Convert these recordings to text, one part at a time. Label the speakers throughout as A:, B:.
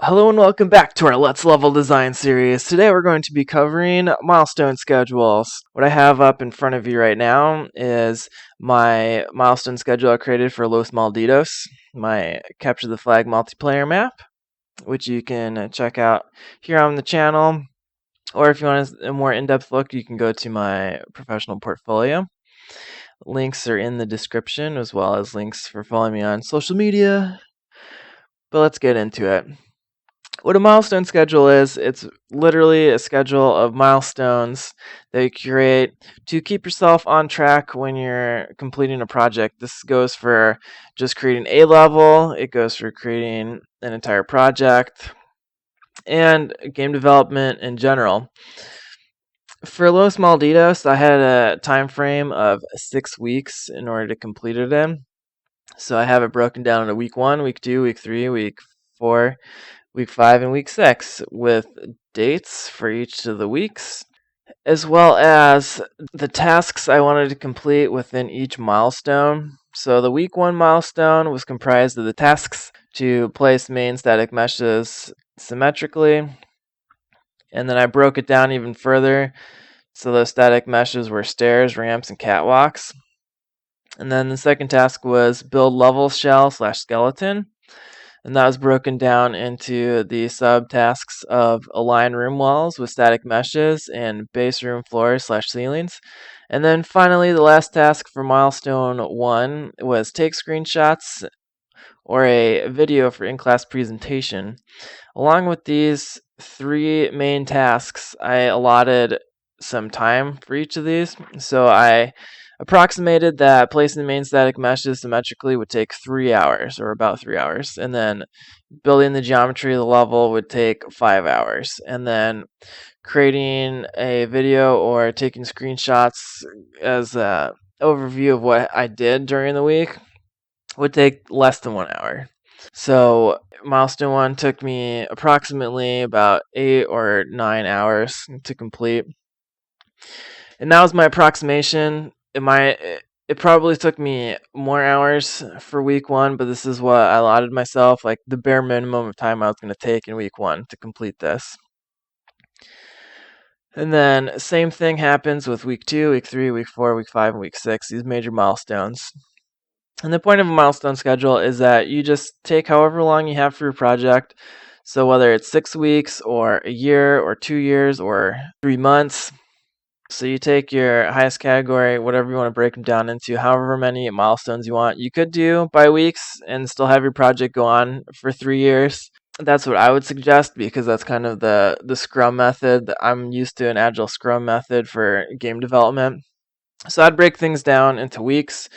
A: Hello and welcome back to our Let's Level Design series. Today we're going to be covering milestone schedules. What I have up in front of you right now is my milestone schedule I created for Los Malditos, my Capture the Flag multiplayer map, which you can check out here on the channel. Or if you want a more in-depth look, you can go to my professional portfolio. Links are in the description, as well as links for following me on social media. But let's get into it. What a milestone schedule is, it's literally a schedule of milestones that you create to keep yourself on track when you're completing a project. This goes for just creating a level, it goes for creating an entire project, and game development in general. For Los Malditos, I had a time frame of 6 weeks in order to complete it in. So I have it broken down into week 1, week 2, week 3, week 4, week 5, and week 6 with dates for each of the weeks, as well as the tasks I wanted to complete within each milestone. So the week 1 milestone was comprised of the tasks to place main static meshes symmetrically, and then I broke it down even further. So those static meshes were stairs, ramps, and catwalks. And then the second task was build level shell / skeleton. And that was broken down into the subtasks of align room walls with static meshes and base room floors / ceilings. And then finally, the last task for milestone 1 was take screenshots or a video for in-class presentation. Along with these 3 main tasks, I allotted some time for each of these. So I approximated that placing the main static meshes symmetrically would take 3 hours, or about 3 hours, and then building the geometry of the level would take 5 hours, and then creating a video or taking screenshots as an overview of what I did during the week would take less than 1 hour. So milestone 1 took me approximately about 8 or 9 hours to complete. And that was my approximation. It probably took me more hours for week 1, but this is what I allotted myself, like the bare minimum of time I was going to take in week 1 to complete this. And then same thing happens with week 2, week 3, week 4, week 5, and week 6, these major milestones. And the point of a milestone schedule is that you just take however long you have for your project. So whether it's 6 weeks or a year or 2 years or 3 months. So you take your highest category, whatever you want to break them down into, however many milestones you want. You could do by weeks and still have your project go on for 3 years. That's what I would suggest because that's kind of the Scrum method. I'm used to an Agile Scrum method for game development. So I'd break things down into weeks.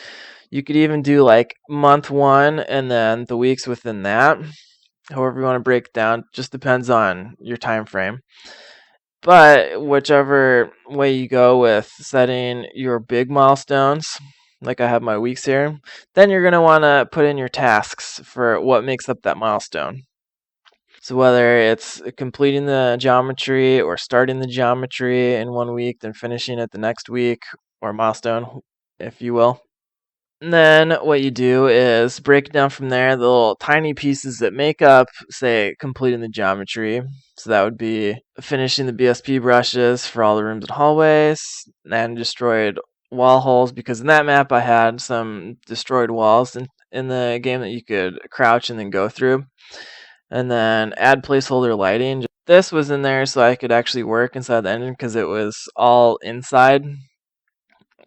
A: You could even do like month 1 and then the weeks within that. However you want to break it down, just depends on your time frame. But whichever way you go with setting your big milestones, like I have my weeks here, then you're going to want to put in your tasks for what makes up that milestone. So whether it's completing the geometry or starting the geometry in 1 week, then finishing it the next week, or milestone, if you will. And then what you do is break it down from there, the little tiny pieces that make up, say, completing the geometry. So that would be finishing the BSP brushes for all the rooms and hallways, and destroyed wall holes, because in that map I had some destroyed walls in the game that you could crouch and then go through. And then add placeholder lighting. This was in there so I could actually work inside the engine because it was all inside.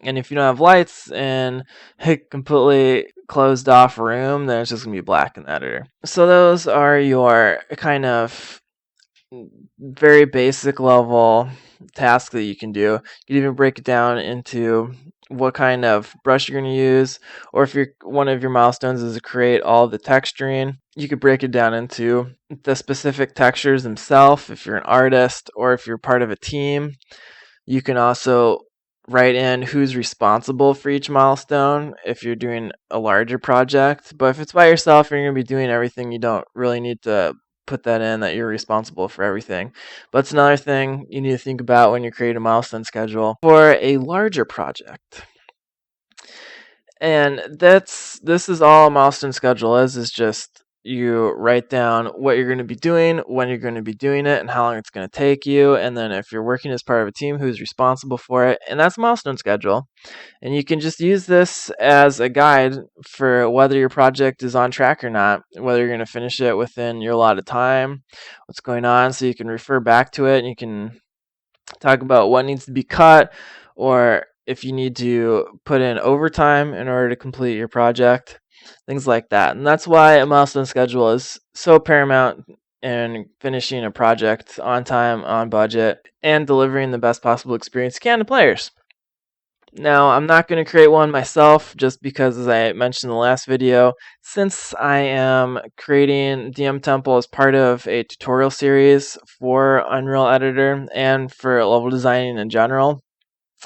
A: And if you don't have lights in a completely closed off room, then it's just going to be black in the editor. So those are your kind of very basic level tasks that you can do. You can even break it down into what kind of brush you're going to use, or if one of your milestones is to create all the texturing, you could break it down into the specific textures themselves if you're an artist, or if you're part of a team. You can also write in who's responsible for each milestone if you're doing a larger project. But if it's by yourself and you're going to be doing everything, you don't really need to put that in, that you're responsible for everything. But it's another thing you need to think about when you create a milestone schedule for a larger project. And this is all a milestone schedule is just you write down what you're going to be doing, when you're going to be doing it, and how long it's going to take you. And then if you're working as part of a team, who's responsible for it. And that's a milestone schedule. And you can just use this as a guide for whether your project is on track or not, whether you're going to finish it within your allotted time, what's going on, so you can refer back to it and you can talk about what needs to be cut, or if you need to put in overtime in order to complete your project, things like that. And that's why a milestone schedule is so paramount in finishing a project on time, on budget, and delivering the best possible experience you can to players. Now, I'm not going to create one myself just because, as I mentioned in the last video, since I am creating DM Temple as part of a tutorial series for Unreal Editor and for level designing in general,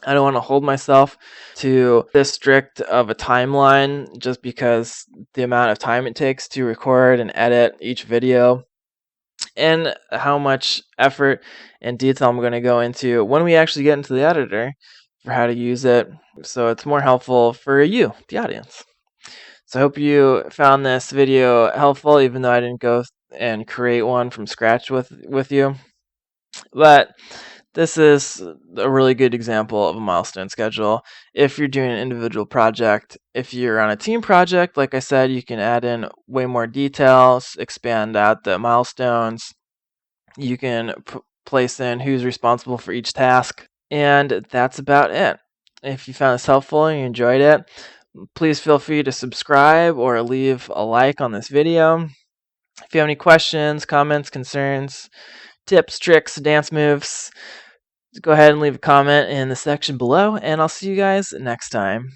A: I don't want to hold myself to this strict of a timeline just because the amount of time it takes to record and edit each video and how much effort and detail I'm going to go into when we actually get into the editor for how to use it, so it's more helpful for you, the audience. So I hope you found this video helpful, even though I didn't go and create one from scratch with you. But this is a really good example of a milestone schedule if you're doing an individual project. If you're on a team project, like I said, you can add in way more details, expand out the milestones. You can place in who's responsible for each task. And that's about it. If you found this helpful and you enjoyed it, please feel free to subscribe or leave a like on this video. If you have any questions, comments, concerns, tips, tricks, dance moves, go ahead and leave a comment in the section below, and I'll see you guys next time.